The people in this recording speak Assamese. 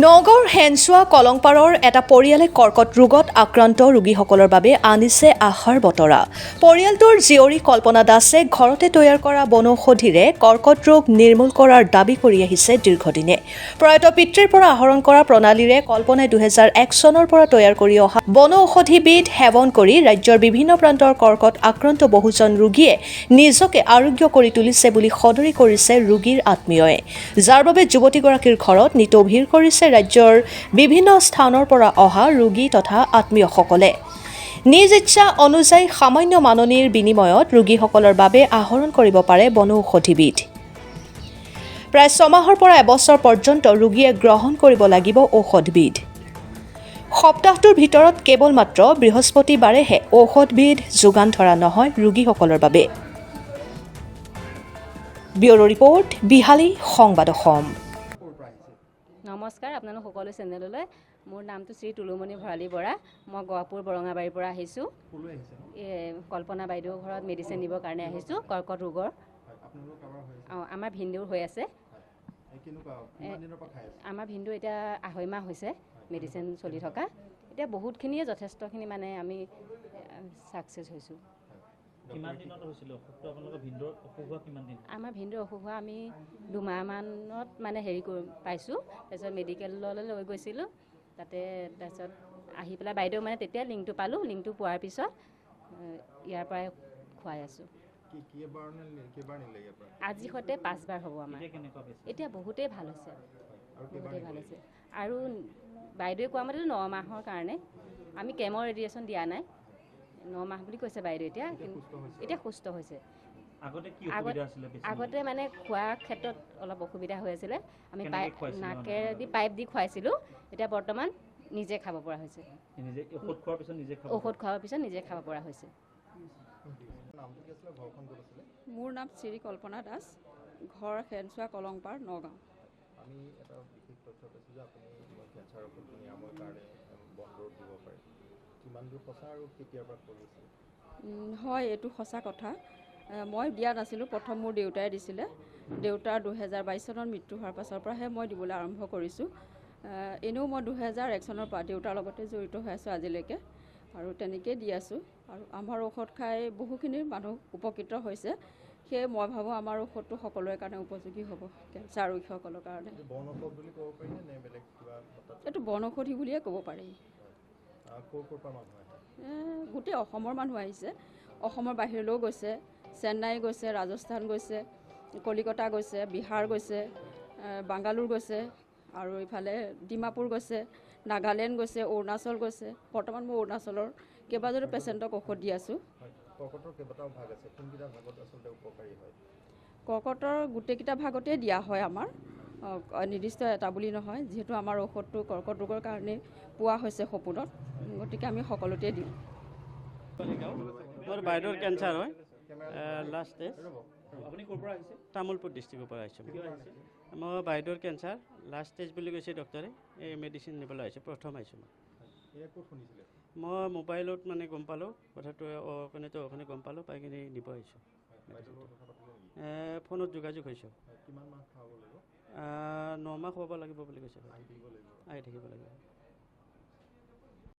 নগৰ হেনচুৱা কলংপাৰৰ এটা পৰিয়ালে কৰ্কট ৰোগত আক্ৰান্ত ৰোগীসকলৰ বাবে আনিছে আশাৰ বতৰা। পৰিয়ালটোৰ জীয়ৰী কল্পনা দাসে ঘৰতে তৈয়াৰ কৰা বনৌষধিৰে কৰ্কট ৰোগ নিৰ্মূল কৰাৰ দাবী কৰি আহিছে দীৰ্ঘদিনে। প্ৰয়াত পিতৃৰ পৰা আহৰণ কৰা প্ৰণালীৰে কল্পনাই 2001 চনৰ পৰা তৈয়াৰ কৰি অহা বনৌষধিবিধ সেৱন কৰি ৰাজ্যৰ বিভিন্ন প্ৰান্তৰ কৰ্কট আক্ৰান্ত বহুজন ৰোগীয়ে নিজকে আৰোগ্য কৰি তুলিছে বুলি সদৰি কৰিছে ৰোগীৰ আত্মীয়ই, যাৰ বাবে যুৱতীগৰাকীৰ ঘৰত নিতৌ ভিৰ কৰিছে ৰাজ্যৰ বিভিন্ন স্থানৰ পৰা অহা ৰোগী তথা আত্মীয়সকলে। নিজ ইচ্ছা অনুযায়ী সামান্য মাননিৰ বিনিময়ত ৰোগীসকলৰ বাবে আহৰণ কৰিব পাৰে বনৌষধিবিধ। প্ৰায় 6 মাহৰ পৰা এবছৰ পৰ্যন্ত ৰোগীয়ে গ্ৰহণ কৰিব লাগিব ঔষধবিধ। সপ্তাহটোৰ ভিতৰত কেৱল মাত্ৰ বৃহস্পতিবাৰেহে ঔষধবিধ যোগান ধৰা নহয় ৰোগীসকলৰ বাবে। ব্যুৰো ৰিপৰ্ট, বিহালী সংবাদ অসম। নমস্কাৰ, আপোনালোক সকলো চেনেললৈ। মোৰ নামটো শ্ৰী তুলুমণি ভৰালী বৰা। মই গহপুৰ বৰঙাবাৰীৰ পৰা আহিছোঁ। কল্পনা বাইদেউৰ ঘৰত মেডিচিন নিবৰ কাৰণে আহিছোঁ কৰ্কট ৰোগৰ। আমাৰ ভিনদেউৰ হৈ আছে। আমাৰ ভিনদেউ এতিয়া 2.5 মাহ হৈছে মেডিচিন চলি থকা। এতিয়া বহুতখিনিয়ে যথেষ্টখিনি মানে আমি ছাকচেছ হৈছোঁ। কিমান দিনত হৈছিল অসুখটো? আপোনালোকৰ ভিনদেউৰ অসুখ হোৱা কিমান দিন? আমাৰ ভিনদেউৰ অসুখ হোৱা আমি 2 মাহমানত মানে পাইছোঁ। তাৰপিছত মেডিকেললৈ লৈ গৈছিলোঁ। তাৰপিছত আহি পেলাই বাইদেউ মানে তেতিয়া লিংকটো পালোঁ। লিংকটো পোৱাৰ পিছত ইয়াৰ পৰাই খুৱাই আছোঁ। আজি সৈতে 5 বাৰ হ'ব আমাৰ। এতিয়া বহুতেই ভাল হৈছে, আৰু বাইদেৱে কোৱা মতে 9 মাহৰ কাৰণে। আমি কেমৰ ৰেডিয়েশ্যন দিয়া নাই। 9 মাহ বুলি কৈছে বাইদেউ। এতিয়া সুস্থ হৈছে। আগতে মানে খোৱাৰ ক্ষেত্ৰত অলপ অসুবিধা হৈ আছিলে। আমি নাকেদি পাইপ দি খুৱাইছিলোঁ। এতিয়া বৰ্তমান নিজে খাব পৰা হৈছে। ঔষধ খোৱাৰ পিছত নিজে খাব পৰা হৈছে। মোৰ নাম শ্ৰী কল্পনা দাস, ঘৰ হেনচুৱা কলংপাৰ, নগাঁও। আমি এটা বিশেষ তথ্য পাইছোঁ যে আপুনি কেঞ্চাৰ ঔষধ নিৰাময়ৰ কাৰণে বনদৰৱ দিব পাৰে। কিমান দূৰ সঁচা আৰু কেতিয়াৰ পৰা কৰি আছে? হয়, এইটো সঁচা কথা। মই দিয়া নাছিলোঁ। প্ৰথম মোৰ দেউতাই দিছিলে। দেউতাৰ 2022 চনত মৃত্যু হোৱাৰ পাছৰ পৰাহে মই দিবলৈ আৰম্ভ কৰিছোঁ। এনেও মই 2001 চনৰ পৰা দেউতাৰ লগতে জড়িত হৈ আছোঁ আজিলৈকে, আৰু তেনেকেই দি আছোঁ। আৰু আমাৰ ঔষধ খাই বহুখিনি মানুহ উপকৃত হৈছে। সেয়ে মই ভাবোঁ আমাৰ ঔষধটো সকলোৰে কাৰণে উপযোগী হ'ব, কেঞ্চাৰ ৰোগীসকলৰ কাৰণে। বনৌষধ বুলি ক'ব পাৰি নে বেলেগ কিবা? এইটো বনৌষধি বুলিয়ে ক'ব পাৰি। ক'ৰ পৰা মানুহ আহে? গোটেই অসমৰ মানুহ আহিছে। অসমৰ বাহিৰলৈও গৈছে, চেন্নাই গৈছে, ৰাজস্থান গৈছে, কলিকতা গৈছে, বিহাৰ গৈছে, বাংগালোৰ গৈছে, আৰু ইফালে ডিমাপুৰ গৈছে, নাগালেণ্ড গৈছে, অৰুণাচল গৈছে। বৰ্তমান মই অৰুণাচলৰ কেইবাজনো পেচেণ্টক ঔষধ দি আছোঁ। কৰ্কটৰ কেইবাটাও ভাগ আছে, কোনকেইটা ভাগত আচলতে উপকাৰী হয়? কৰ্কটৰ গোটেইকেইটা ভাগতেই দিয়া হয় আমাৰ, নিৰ্দিষ্ট এটা বুলি নহয়। যিহেতু আমাৰ ঔষধটো কৰ্কট ৰোগৰ কাৰণে পোৱা হৈছে সপোনত, গতিকে আমি সকলোতে দিওঁ। মোৰ বাইদেউৰ কেঞ্চাৰ হয়, লাষ্ট ষ্টেজ। আপুনি ক'ৰ পৰা আহিছে? তামোলপুৰ ডিষ্ট্ৰিক্টৰ পৰা আহিছোঁ। মোৰ বাইদেউৰ কেঞ্চাৰ লাষ্ট ষ্টেজ বুলি কৈছে ডক্টৰে। এই মেডিচিন নিবলৈ আহিছোঁ, প্ৰথম আহিছোঁ মই। মই মোবাইলত মানে গম পালোঁ কথাটো, অখনে গম পালোঁ, পাই কিনে নিব আহিছোঁ। ফোনত যোগাযোগ হৈছোঁ। 9 মাহ খুৱাব লাগিব বুলি কৈছে। আহি থাকিব লাগিব।